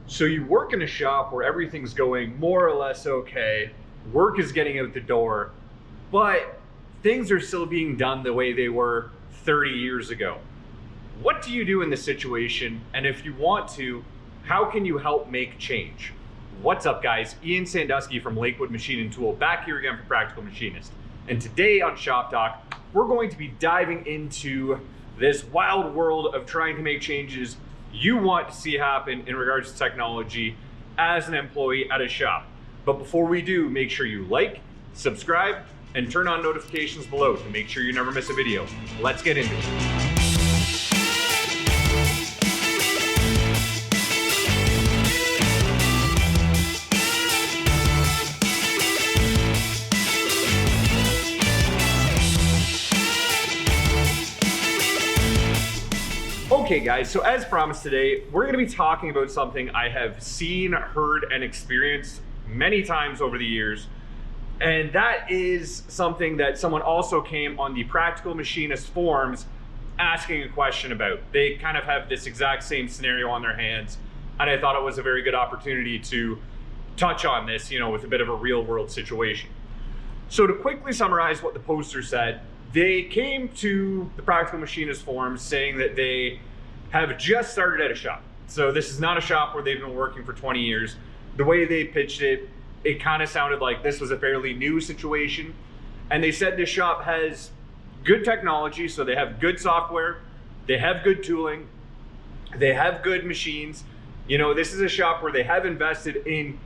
So you work in a shop where everything's going more or less okay, work is getting out the door, but things are still being done the way they were 30 years ago. What do you do in this situation? And if you want to, how can you help make change? What's up, guys? Ian Sandusky from Lakewood Machine Tool back here again for Practical Machinist. And today on Shop Talk, we're going to be diving into this wild world of trying to make changes you want to see happen in regards to technology as an employee at a shop. But before we do, make sure you like, subscribe, and turn on notifications below to make sure you never miss a video. Let's get into it. Okay guys, so as promised today, we're gonna be talking about something I have seen, heard, and experienced many times over the years. And that is something that someone also came on the Practical Machinist forums asking a question about. They kind of have this exact same scenario on their hands. And I thought it was a very good opportunity to touch on this, with a bit of a real world situation. So to quickly summarize what the poster said, they came to the Practical Machinist forums saying that they have just started at a shop. So this is not a shop where they've been working for 20 years. The way they pitched it, it kind of sounded like this was a fairly new situation. And they said this shop has good technology, so they have good software, they have good tooling, they have good machines. This is a shop where they have invested in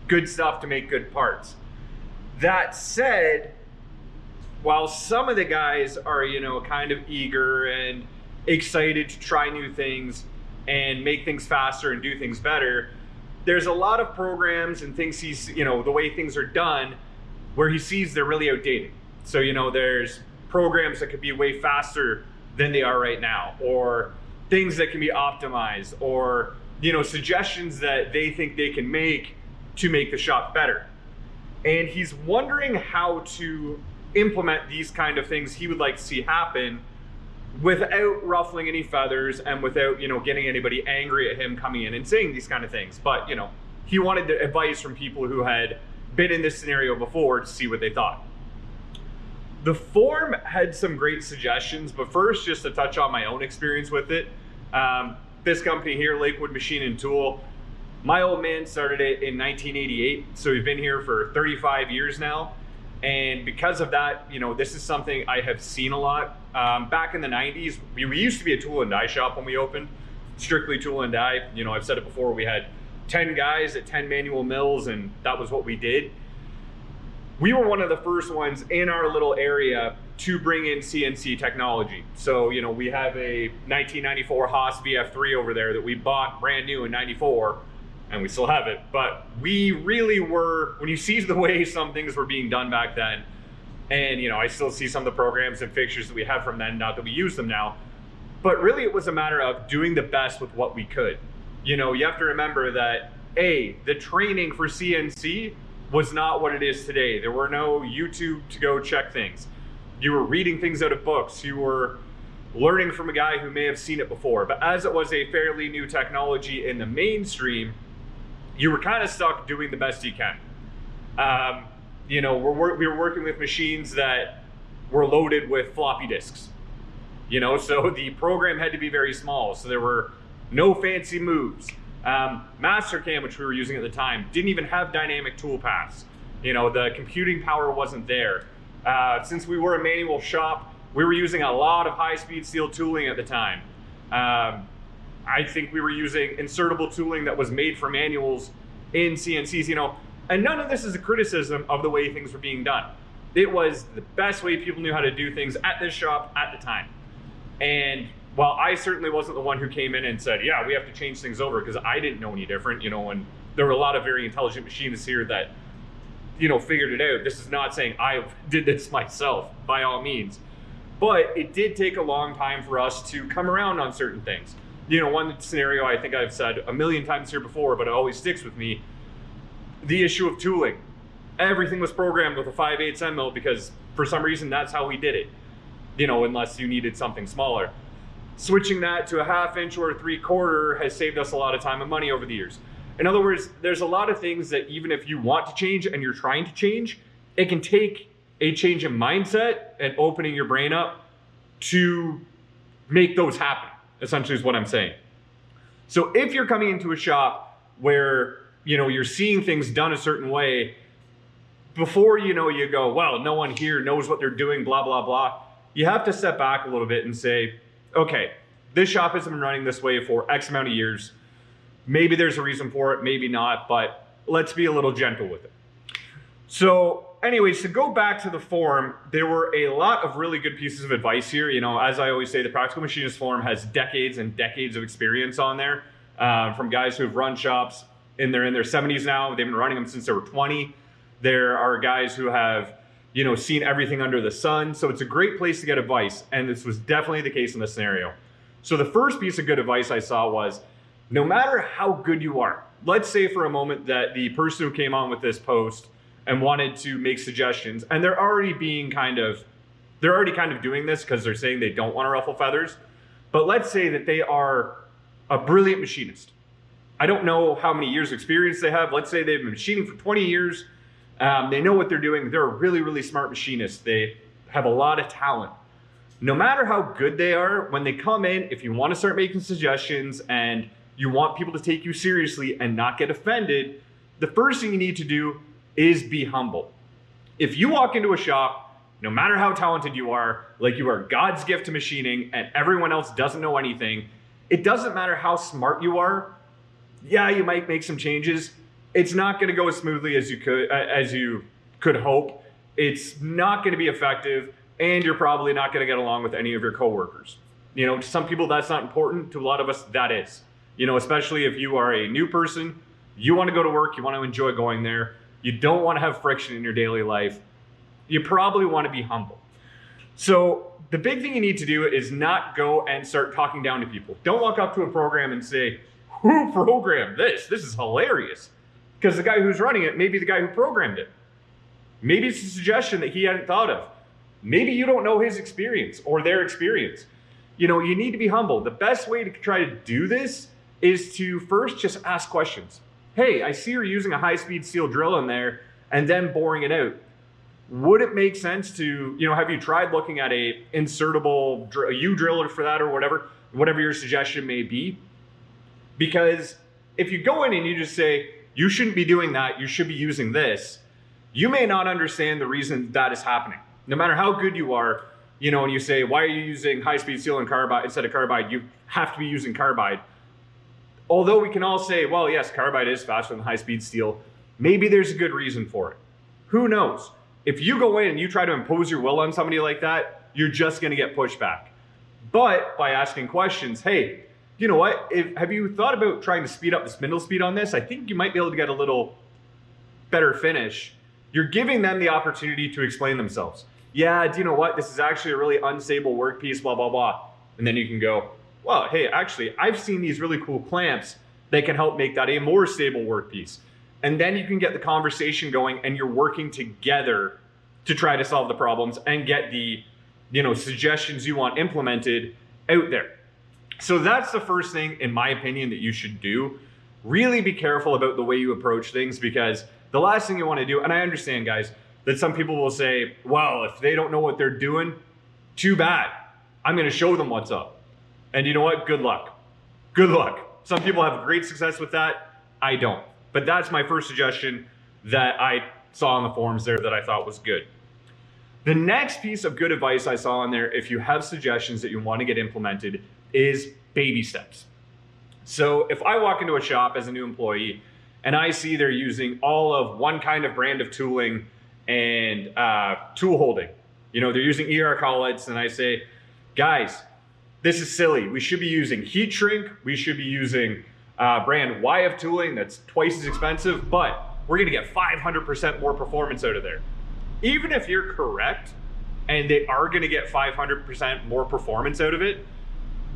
good stuff to make good parts. That said, while some of the guys are, kind of eager and excited to try new things and make things faster and do things better, there's a lot of programs and things he's, the way things are done where he sees they're really outdated. So, there's programs that could be way faster than they are right now, or things that can be optimized, or, suggestions that they think they can make to make the shop better. And he's wondering how to implement these kind of things he would like to see happen without ruffling any feathers and without, getting anybody angry at him coming in and saying these kind of things. But, he wanted the advice from people who had been in this scenario before to see what they thought. The forum had some great suggestions, but first, just to touch on my own experience with it. This company here, Lakewood Machine Tool, my old man started it in 1988, so we've been here for 35 years now. And because of that, this is something I have seen a lot. Back in the 90s, we used to be a tool and die shop when we opened, strictly tool and die. I've said it before, we had 10 guys at 10 manual mills, and that was what we did. We were one of the first ones in our little area to bring in CNC technology. So, we have a 1994 Haas VF3 over there that we bought brand new in 94. And we still have it, but we really were, when you see the way some things were being done back then, and I still see some of the programs and fixtures that we have from then, not that we use them now, but really it was a matter of doing the best with what we could. You have to remember that, the training for CNC was not what it is today. There were no YouTube to go check things. You were reading things out of books. You were learning from a guy who may have seen it before. But as it was a fairly new technology in the mainstream, you were kind of stuck doing the best you can. We were working with machines that were loaded with floppy disks. So the program had to be very small. So there were no fancy moves. Mastercam, which we were using at the time, didn't even have dynamic tool paths. The computing power wasn't there. Since we were a manual shop, we were using a lot of high-speed steel tooling at the time. I think we were using insertable tooling that was made for manuals in CNCs, and none of this is a criticism of the way things were being done. It was the best way people knew how to do things at this shop at the time. And while I certainly wasn't the one who came in and said, yeah, we have to change things over, because I didn't know any different, and there were a lot of very intelligent machinists here that, figured it out. This is not saying I did this myself, by all means. But it did take a long time for us to come around on certain things. One scenario I think I've said a million times here before, but it always sticks with me, the issue of tooling. Everything was programmed with a 5/8 end mill because for some reason that's how we did it, unless you needed something smaller. Switching that to a 1/2 inch or a 3/4 has saved us a lot of time and money over the years. In other words, there's a lot of things that even if you want to change and you're trying to change, it can take a change in mindset and opening your brain up to make those happen, essentially is what I'm saying. So if you're coming into a shop where, you're seeing things done a certain way, before you go, well, no one here knows what they're doing, blah, blah, blah. You have to step back a little bit and say, okay, this shop has been running this way for X amount of years. Maybe there's a reason for it, maybe not, but let's be a little gentle with it. So anyways, to go back to the forum, there were a lot of really good pieces of advice here. As I always say, the Practical Machinist forum has decades and decades of experience on there, from guys who have run shops in their 70s now. They've been running them since they were 20. There are guys who have, seen everything under the sun. So it's a great place to get advice. And this was definitely the case in this scenario. So the first piece of good advice I saw was, no matter how good you are, let's say for a moment that the person who came on with this post and wanted to make suggestions, and they're already kind of doing this because they're saying they don't want to ruffle feathers. But let's say that they are a brilliant machinist. I don't know how many years of experience they have. Let's say they've been machining for 20 years. They know what they're doing. They're a really, really smart machinist. They have a lot of talent. No matter how good they are, when they come in, if you want to start making suggestions and you want people to take you seriously and not get offended, the first thing you need to do is be humble. If you walk into a shop, no matter how talented you are, like you are God's gift to machining and everyone else doesn't know anything, it doesn't matter how smart you are. Yeah, you might make some changes. It's not going to go as smoothly as you could hope. It's not going to be effective, and you're probably not going to get along with any of your coworkers. To some people that's not important. To a lot of us that is. Especially if you are a new person, you want to go to work, you want to enjoy going there. You don't want to have friction in your daily life. You probably want to be humble. So the big thing you need to do is not go and start talking down to people. Don't walk up to a program and say, who programmed this? This is hilarious. Because the guy who's running it may be the guy who programmed it. Maybe it's a suggestion that he hadn't thought of. Maybe you don't know his experience or their experience. You need to be humble. The best way to try to do this is to first just ask questions. Hey, I see you're using a high-speed steel drill in there and then boring it out. Would it make sense to, have you tried looking at a insertable U-driller for that or whatever your suggestion may be? Because if you go in and you just say, you shouldn't be doing that, you should be using this, you may not understand the reason that is happening. No matter how good you are, and you say, why are you using high-speed steel and carbide instead of carbide? You have to be using carbide. Although we can all say, well, yes, carbide is faster than high-speed steel, maybe there's a good reason for it. Who knows? If you go in and you try to impose your will on somebody like that, you're just going to get pushback. But by asking questions, hey, you know what? Have you thought about trying to speed up the spindle speed on this? I think you might be able to get a little better finish. You're giving them the opportunity to explain themselves. Yeah, do you know what? This is actually a really unstable workpiece, blah, blah, blah. And then you can go, well, hey, actually, I've seen these really cool clamps that can help make that a more stable workpiece. And then you can get the conversation going and you're working together to try to solve the problems and get the, suggestions you want implemented out there. So that's the first thing, in my opinion, that you should do. Really be careful about the way you approach things, because the last thing you want to do, and I understand, guys, that some people will say, well, if they don't know what they're doing, too bad. I'm going to show them what's up. And you know what? Good luck. Good luck. Some people have great success with that. I don't. But that's my first suggestion that I saw on the forums there that I thought was good. The next piece of good advice I saw on there, if you have suggestions that you want to get implemented, is baby steps. So if I walk into a shop as a new employee and I see they're using all of one kind of brand of tooling and tool holding, they're using ER collets, and I say, guys, this is silly. We should be using heat shrink. We should be using brand Y of tooling that's twice as expensive, but we're going to get 500% more performance out of there. Even if you're correct and they are going to get 500% more performance out of it,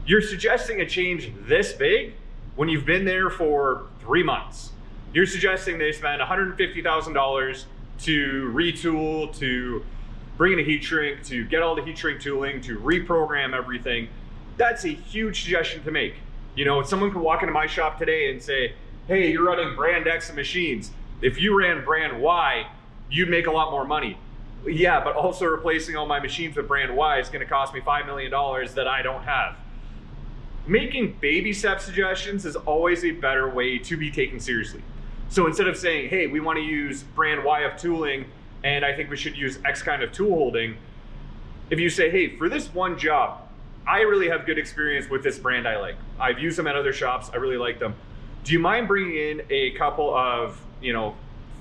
you're suggesting a change this big when you've been there for 3 months. You're suggesting they spend $150,000 to retool, to bring in a heat shrink, to get all the heat shrink tooling, to reprogram everything. That's a huge suggestion to make. Someone could walk into my shop today and say, hey, you're running brand X of machines. If you ran brand Y, you'd make a lot more money. Yeah, but also replacing all my machines with brand Y is gonna cost me $5 million that I don't have. Making baby step suggestions is always a better way to be taken seriously. So instead of saying, hey, we want to use brand Y of tooling and I think we should use X kind of tool holding, if you say, hey, for this one job, I really have good experience with this brand I like. I've used them at other shops, I really like them. Do you mind bringing in a couple of,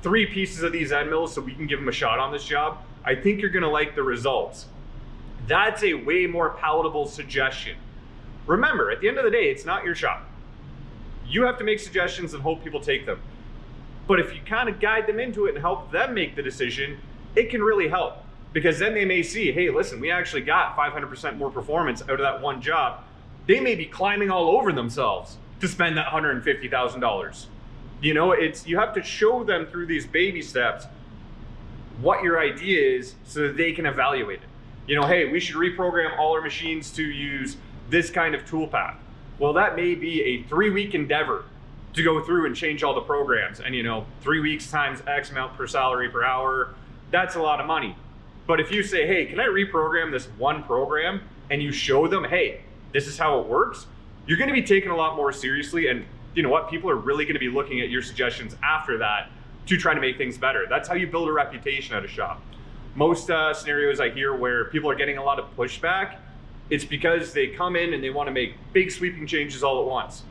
3 pieces of these end mills so we can give them a shot on this job? I think you're gonna like the results. That's a way more palatable suggestion. Remember, at the end of the day, it's not your shop. You have to make suggestions and hope people take them. But if you kind of guide them into it and help them make the decision, it can really help. Because then they may see, hey, listen, we actually got 500% more performance out of that one job. They may be climbing all over themselves to spend that $150,000. You have to show them through these baby steps what your idea is so that they can evaluate it. Hey, we should reprogram all our machines to use this kind of tool path. Well, that may be a 3-week endeavor to go through and change all the programs. And 3 weeks times X amount per salary per hour, that's a lot of money. But if you say, hey, can I reprogram this one program? And you show them, hey, this is how it works, you're gonna be taken a lot more seriously. And you know what? People are really gonna be looking at your suggestions after that to try to make things better. That's how you build a reputation at a shop. Most scenarios I hear where people are getting a lot of pushback, it's because they come in and they want to make big sweeping changes all at once.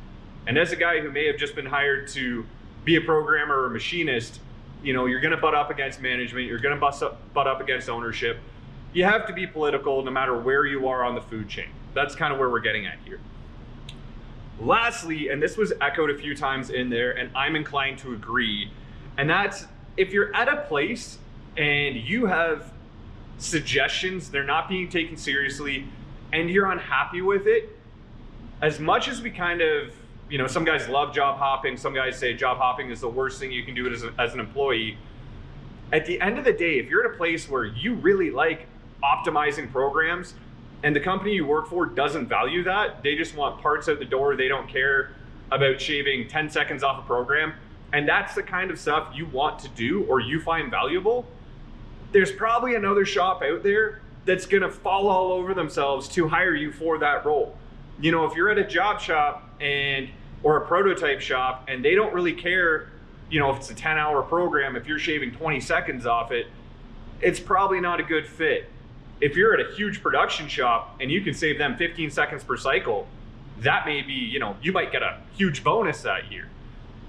And as a guy who may have just been hired to be a programmer or a machinist, you're going to butt up against management, you're going to butt up against ownership. You have to be political no matter where you are on the food chain. That's kind of where we're getting at here. Lastly, and this was echoed a few times in there, and I'm inclined to agree, and that's if you're at a place and you have suggestions, they're not being taken seriously, and you're unhappy with it, as much as we kind of, some guys love job hopping, some guys say job hopping is the worst thing you can do as an employee. At the end of the day, if you're at a place where you really like optimizing programs and the company you work for doesn't value that, they just want parts out the door, they don't care about shaving 10 seconds off a program, and that's the kind of stuff you want to do or you find valuable, there's probably another shop out there that's gonna fall all over themselves to hire you for that role. If you're at a job shop or a prototype shop and they don't really care, if it's a 10-hour program, if you're shaving 20 seconds off it, it's probably not a good fit. If you're at a huge production shop and you can save them 15 seconds per cycle, that may be, you might get a huge bonus that year.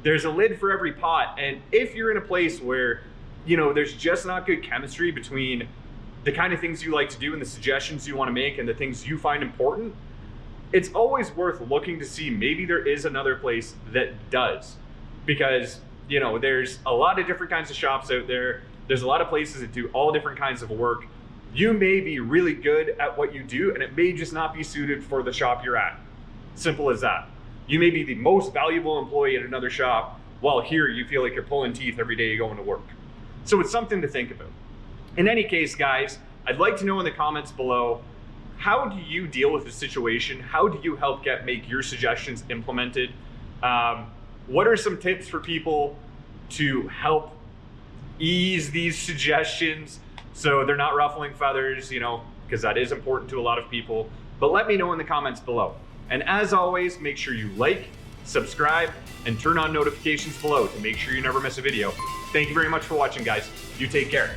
There's a lid for every pot. And if you're in a place where, there's just not good chemistry between the kind of things you like to do and the suggestions you want to make and the things you find important, it's always worth looking to see maybe there is another place that does. Because, there's a lot of different kinds of shops out there. There's a lot of places that do all different kinds of work. You may be really good at what you do and it may just not be suited for the shop you're at. Simple as that. You may be the most valuable employee at another shop, while here you feel like you're pulling teeth every day going to work. So it's something to think about. In any case, guys, I'd like to know in the comments below, how do you deal with the situation? How do you help make your suggestions implemented? What are some tips for people to help ease these suggestions so they're not ruffling feathers, because that is important to a lot of people. But let me know in the comments below. And as always, make sure you like, subscribe, and turn on notifications below to make sure you never miss a video. Thank you very much for watching, guys. You take care.